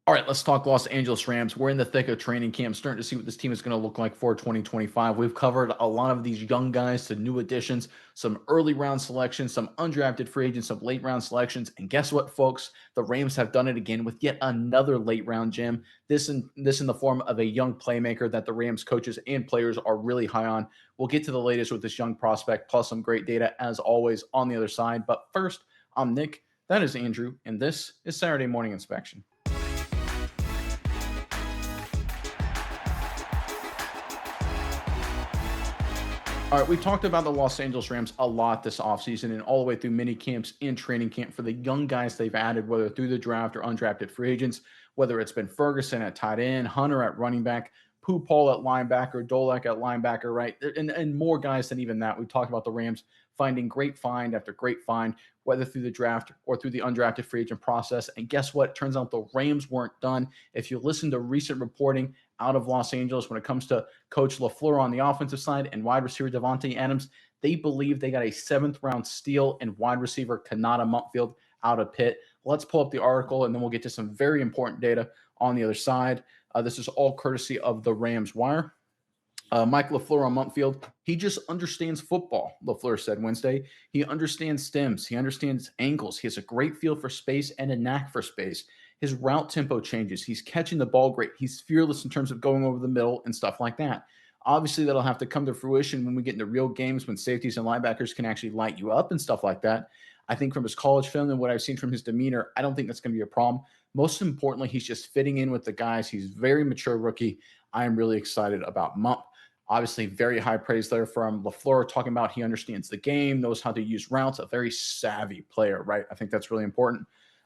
All right, let's talk Los Angeles Rams. We're in the thick of training camp, starting to see what this team is going to look like for 2025. We've covered a lot of these young guys to new additions, some early round selections, some undrafted free agents, some late round selections. And guess what, folks? The Rams have done it again with yet another late round gem. This in the form of a young playmaker that the Rams coaches and players are really high on. We'll get to the latest with this young prospect, plus some great data as always on the other side. But first, I'm Nick. That is Andrew, and this is Saturday Morning Inspection. All right, we've talked about the Los Angeles Rams a lot this offseason and all the way through mini camps and training camp for the young guys they've added, whether through the draft or undrafted free agents, whether it's been Ferguson at tight end, Hunter at running back, Pooh Paul at linebacker, Dolek at linebacker, right? And more guys than even that. We talked about the Rams finding great find after great find, whether through the draft or through the undrafted free agent process. And guess what? Turns out the Rams weren't done. If you listen to recent reporting out of Los Angeles when it comes to Coach LaFleur on the offensive side and wide receiver Devontae Adams, they believe they got a seventh round steal and wide receiver Kanata Mumpfield out of Pitt. Let's pull up the article and then we'll get to some very important data on the other side. This is all courtesy of the Rams Wire. Mike LaFleur on Mumpfield, he just understands football, LaFleur said Wednesday. He understands stems. He understands angles. He has a great feel for space and a knack for space. His route tempo changes. He's catching the ball great. He's fearless in terms of going over the middle and stuff like that. Obviously, that'll have to come to fruition when we get into real games when safeties and linebackers can actually light you up and stuff like that. I think from his college film and what I've seen from his demeanor, I don't think that's going to be a problem. Most importantly, he's just fitting in with the guys. He's a very mature rookie. I am really excited about Mump. Obviously, very high praise there from LaFleur, talking about he understands the game, knows how to use routes, a very savvy player, right? I think that's really important.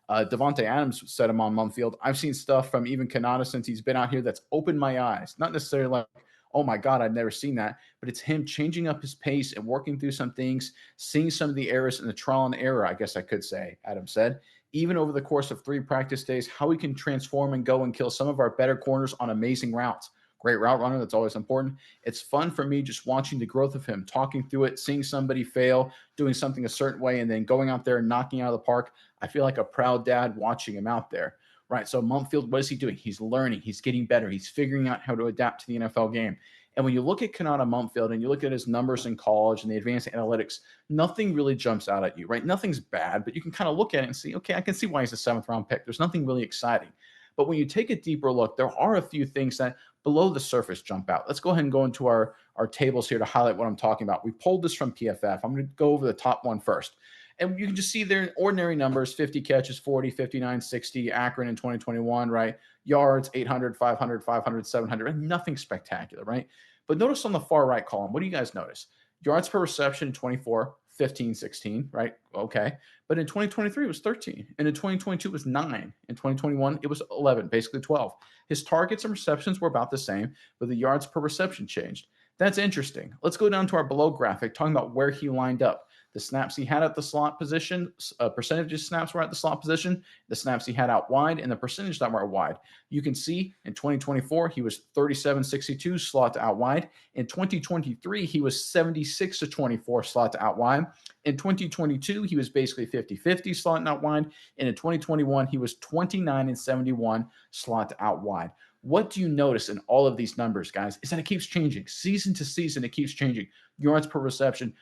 Devontae Adams said him on Mumfield. I've seen stuff from even Kanata since he's been out here that's opened my eyes. Not necessarily like, oh my God, I've never seen that, but it's him changing up his pace and working through some things, seeing some of the errors in the trial and error, I guess I could say, Adams said. Even over the course of 3 practice days, how he can transform and go and kill some of our better corners on amazing routes. Great route runner. That's always important. It's fun for me just watching the growth of him, talking through it, seeing somebody fail, doing something a certain way, and then going out there and knocking out of the park. I feel like a proud dad watching him out there. Right. So Mumpfield, what is he doing? He's learning. He's getting better. He's figuring out how to adapt to the NFL game. And when you look at Kanata Mumpfield and you look at his numbers in college and the advanced analytics, nothing really jumps out at you, right? Nothing's bad, but you can kind of look at it and see, okay, I can see why he's a seventh round pick. There's nothing really exciting. But when you take a deeper look, there are a few things that below the surface jump out. Let's go ahead and go into our tables here to highlight what I'm talking about. We pulled this from PFF. I'm going to go over the top one first. And you can just see their ordinary numbers, 50 catches, 40, 59, 60, Akron in 2021, right? Yards, 800, 500, 500, 700, and nothing spectacular, right? But notice on the far right column, what do you guys notice? Yards per reception, 24, 15, 16, right? Okay. But in 2023, it was 13. And in 2022, it was 9. In 2021, it was 11, basically 12. His targets and receptions were about the same, but the yards per reception changed. That's interesting. Let's go down to our below graphic, talking about where he lined up. The snaps he had at the slot position, percentage of snaps were at the slot position, the snaps he had out wide, and the percentage that were out wide. You can see in 2024, he was 37-62 slot to out wide. In 2023, he was 76-24 slot to out wide. In 2022, he was basically 50-50 slot and out wide. And in 2021, he was 29-71 slot to out wide. What do you notice in all of these numbers, guys, is that it keeps changing. Season to season, it keeps changing. Yards per reception.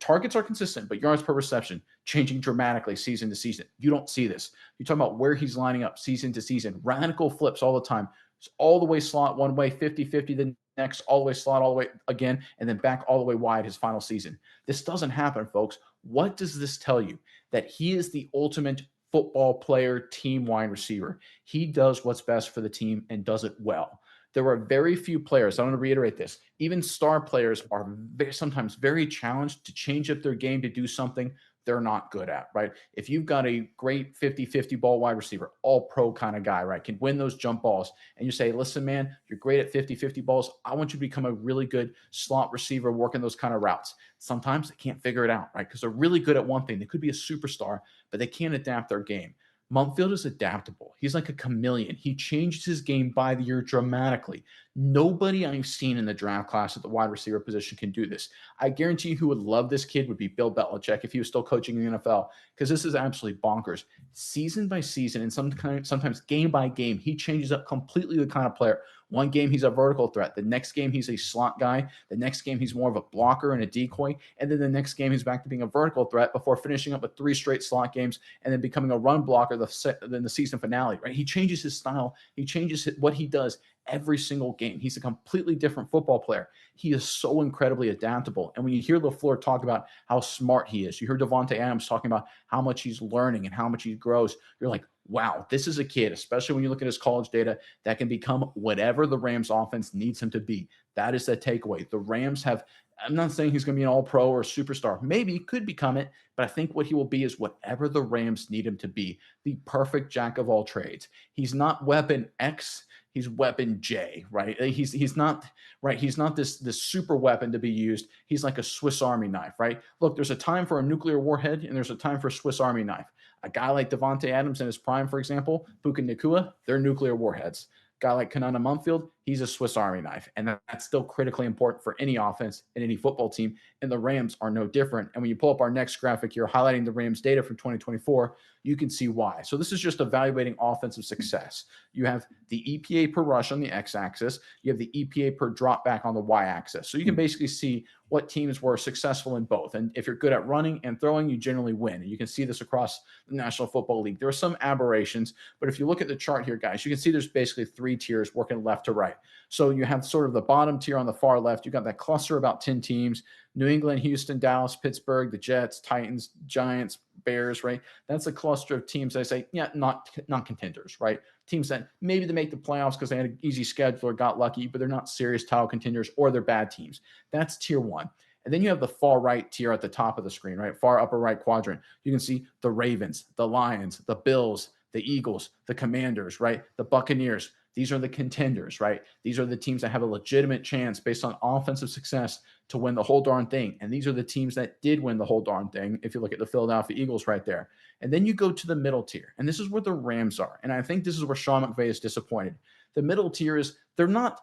Targets are consistent, but yards per reception changing dramatically season to season. You don't see this. You're talking about where he's lining up season to season. Radical flips all the time. It's all the way slot one way, 50-50, then next, all the way slot, all the way again, and then back all the way wide his final season. This doesn't happen, folks. What does this tell you? That he is the ultimate football player, team wide receiver. He does what's best for the team and does it well. There are very few players, I want to reiterate this, even star players are sometimes very challenged to change up their game to do something they're not good at, right? If you've got a great 50-50 ball wide receiver, all pro kind of guy, right, can win those jump balls, and you say, listen, man, you're great at 50-50 balls. I want you to become a really good slot receiver working those kind of routes. Sometimes they can't figure it out, right? Because they're really good at one thing. They could be a superstar, but they can't adapt their game. Montfield is adaptable. He's like a chameleon. He changes his game by the year dramatically. Nobody I've seen in the draft class at the wide receiver position can do this. I guarantee you who would love this kid would be Bill Belichick if he was still coaching in the NFL, because this is absolutely bonkers. Season by season and sometimes game by game, he changes up completely the kind of player. One game he's a vertical threat. The next game he's a slot guy. The next game he's more of a blocker and a decoy. And then the next game he's back to being a vertical threat before finishing up with 3 straight slot games and then becoming a run blocker in the season finale, right? He changes his style. He changes what he does every single game. He's a completely different football player. He is so incredibly adaptable. And when you hear LaFleur talk about how smart he is, you hear Devontae Adams talking about how much he's learning and how much he grows, you're like, wow, this is a kid, especially when you look at his college data, that can become whatever the Rams offense needs him to be. That is the takeaway. The Rams have, I'm not saying he's going to be an all pro or a superstar. Maybe he could become it, but I think what he will be is whatever the Rams need him to be, the perfect jack of all trades. He's not weapon X, he's weapon J, right? He's not right. He's not this super weapon to be used. He's like a Swiss Army knife, right? Look, there's a time for a nuclear warhead and there's a time for a Swiss Army knife. A guy like Devontae Adams in his prime, for example, Puka Nakua, they're nuclear warheads. A guy like Kanana Mumfield, he's a Swiss Army knife. And that's still critically important for any offense and any football team. And the Rams are no different. And when you pull up our next graphic here highlighting the Rams data from 2024, you can see why. So this is just evaluating offensive success. You have the EPA per rush on the x-axis. You have the EPA per drop back on the y-axis. So you can basically see what teams were successful in both. And if you're good at running and throwing, you generally win. And you can see this across the National Football League. There are some aberrations, but if you look at the chart here, guys, you can see there's basically 3 tiers working left to right. So you have sort of the bottom tier on the far left. You got that cluster about 10 teams: New England, Houston, Dallas, Pittsburgh, the Jets, Titans, Giants, Bears, right? That's a cluster of teams I say, yeah, not contenders, right? Teams that maybe they make the playoffs because they had an easy schedule or got lucky, but they're not serious title contenders or they're bad teams. That's tier 1. And then you have the far right tier at the top of the screen, right? Far upper right quadrant. You can see the Ravens, the Lions, the Bills, the Eagles, the Commanders, right? The Buccaneers. These are the contenders, right? These are the teams that have a legitimate chance based on offensive success to win the whole darn thing. And these are the teams that did win the whole darn thing, if you look at the Philadelphia Eagles right there. And then you go to the middle tier, and this is where the Rams are. And I think this is where Sean McVay is disappointed. The middle tier is, they're not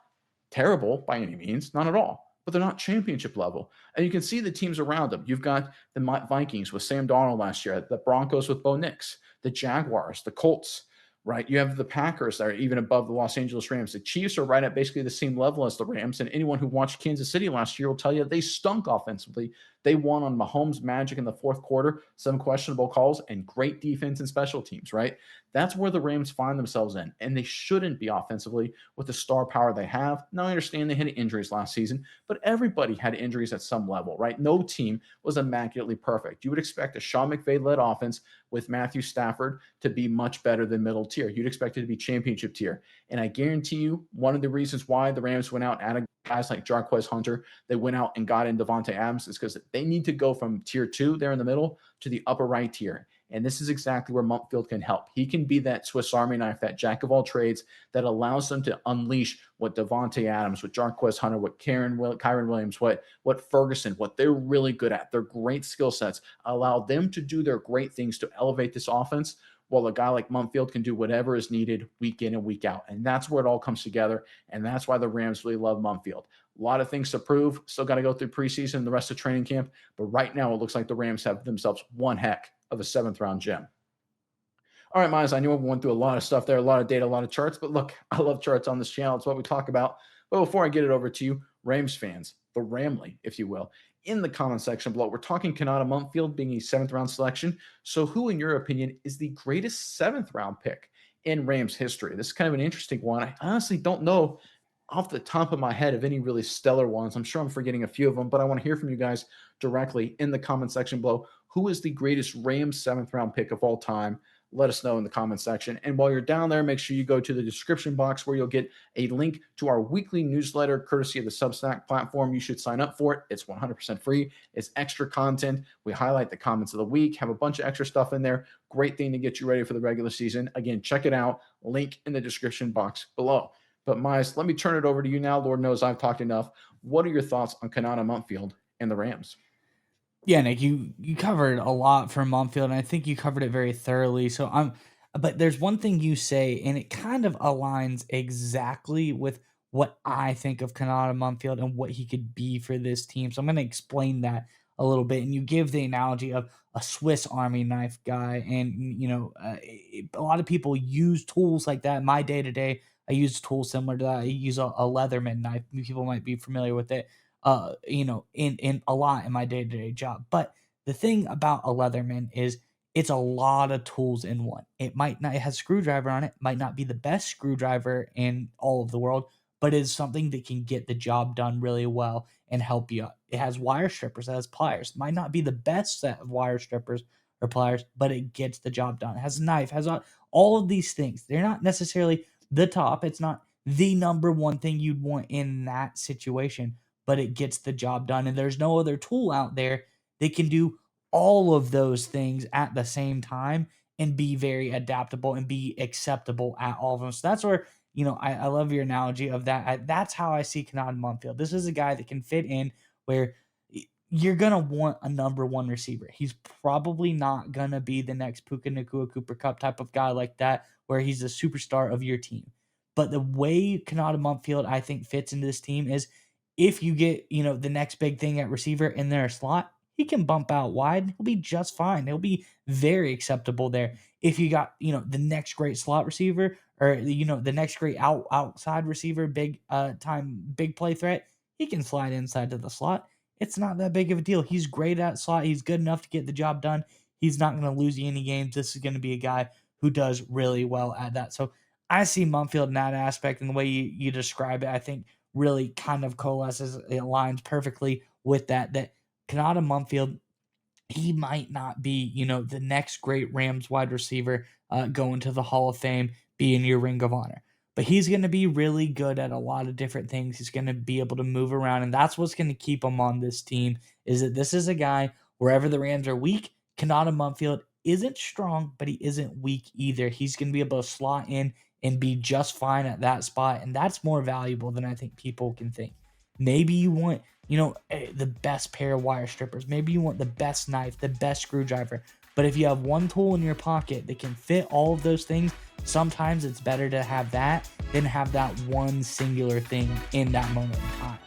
terrible by any means, not at all, but they're not championship level. And you can see the teams around them. You've got the Vikings with Sam Darnold last year, the Broncos with Bo Nix, the Jaguars, the Colts, right? You have the Packers that are even above the Los Angeles Rams. The Chiefs are right at basically the same level as the Rams. And anyone who watched Kansas City last year will tell you they stunk offensively. They won on Mahomes' magic in the fourth quarter, some questionable calls, and great defense and special teams, right? That's where the Rams find themselves in. And they shouldn't be offensively with the star power they have. Now, I understand they had injuries last season, but everybody had injuries at some level, right? No team was immaculately perfect. You would expect a Sean McVay-led offense with Matthew Stafford to be much better than middle tier. You'd expect it to be championship tier. And I guarantee you, one of the reasons why the Rams went out and added guys like Jarquez Hunter, they went out and got in Devontae Adams, is because they need to go from tier 2 there in the middle to the upper right tier. And this is exactly where Mumpfield can help. He can be that Swiss Army knife, that jack of all trades that allows them to unleash what Devontae Adams, what Jarquez Hunter, what Kyren Williams, what Ferguson, what they're really good at. Their great skill sets allow them to do their great things to elevate this offense, while a guy like Mumpfield can do whatever is needed week in and week out. And that's where it all comes together. And that's why the Rams really love Mumpfield. A lot of things to prove. Still got to go through preseason and the rest of training camp. But right now, it looks like the Rams have themselves one heck of a 7th-round gem. All right, Miles, I know we went through a lot of stuff there, a lot of data, a lot of charts. But look, I love charts on this channel. It's what we talk about. But before I get it over to you, Rams fans, the Ramley, if you will, in the comment section below, we're talking Kanata Mumpfield being a 7th-round selection. So who, in your opinion, is the greatest 7th-round pick in Rams history? This is kind of an interesting one. I honestly don't know off the top of my head of any really stellar ones. I'm sure I'm forgetting a few of them, but I want to hear from you guys directly in the comment section below. Who is the greatest Rams 7th-round pick of all time? Let us know in the comment section. And while you're down there, make sure you go to the description box where you'll get a link to our weekly newsletter courtesy of the Substack platform. You should sign up for it. It's 100% free. It's extra content. We highlight the comments of the week, have a bunch of extra stuff in there. Great thing to get you ready for the regular season. Again, check it out. Link in the description box below. But Miles, let me turn it over to you now. Lord knows I've talked enough. What are your thoughts on Kanata Mumpfield and the Rams? Yeah, Nick, you covered a lot from Mumfield, and I think you covered it very thoroughly. So But there's one thing you say, and it kind of aligns exactly with what I think of Kanata Mumfield and what he could be for this team. So I'm going to explain that a little bit. And you give the analogy of a Swiss Army knife guy, and a lot of people use tools like that. In my day to day, I use tools similar to that. I use a Leatherman knife. People might be familiar with it. In a lot in my day to day job. But the thing about a Leatherman is it's a lot of tools in one. It might not, it has a screwdriver on it, might not be the best screwdriver in all of the world, but it's something that can get the job done really well and help you out. It has wire strippers, it has pliers. Might not be the best set of wire strippers or pliers, but it gets the job done. It has a knife, has all of these things. They're not necessarily the top. It's not the number one thing you'd want in that situation, but it gets the job done. And there's no other tool out there that can do all of those things at the same time and be very adaptable and be acceptable at all of them. So that's where, I love your analogy of that. That's how I see Kanata Mumfield. This is a guy that can fit in where you're going to want a number one receiver. He's probably not going to be the next Puka Nakua Cooper Cup type of guy like that, where he's the superstar of your team. But the way Kanata Mumfield, I think, fits into this team is if you get, the next big thing at receiver in their slot, he can bump out wide. He'll be just fine. He'll be very acceptable there. If you got, the next great slot receiver or the next great outside receiver, big time, big play threat, he can slide inside to the slot. It's not that big of a deal. He's great at slot. He's good enough to get the job done. He's not going to lose you any games. This is going to be a guy who does really well at that. So I see Mumfield in that aspect, and the way you describe it, I think really kind of coalesces, it aligns perfectly with that. That Kanata Mumfield, he might not be, the next great Rams wide receiver going to the Hall of Fame, be in your Ring of Honor. But he's going to be really good at a lot of different things. He's going to be able to move around, and that's what's going to keep him on this team. Is that this is a guy wherever the Rams are weak, Kanata Mumfield isn't strong, but he isn't weak either. He's going to be able to slot in and be just fine at that spot, and that's more valuable than I think people can think. Maybe you want the best pair of wire strippers. Maybe you want the best knife, the best screwdriver. But if you have one tool in your pocket that can fit all of those things, sometimes it's better to have that than have that one singular thing in that moment in time.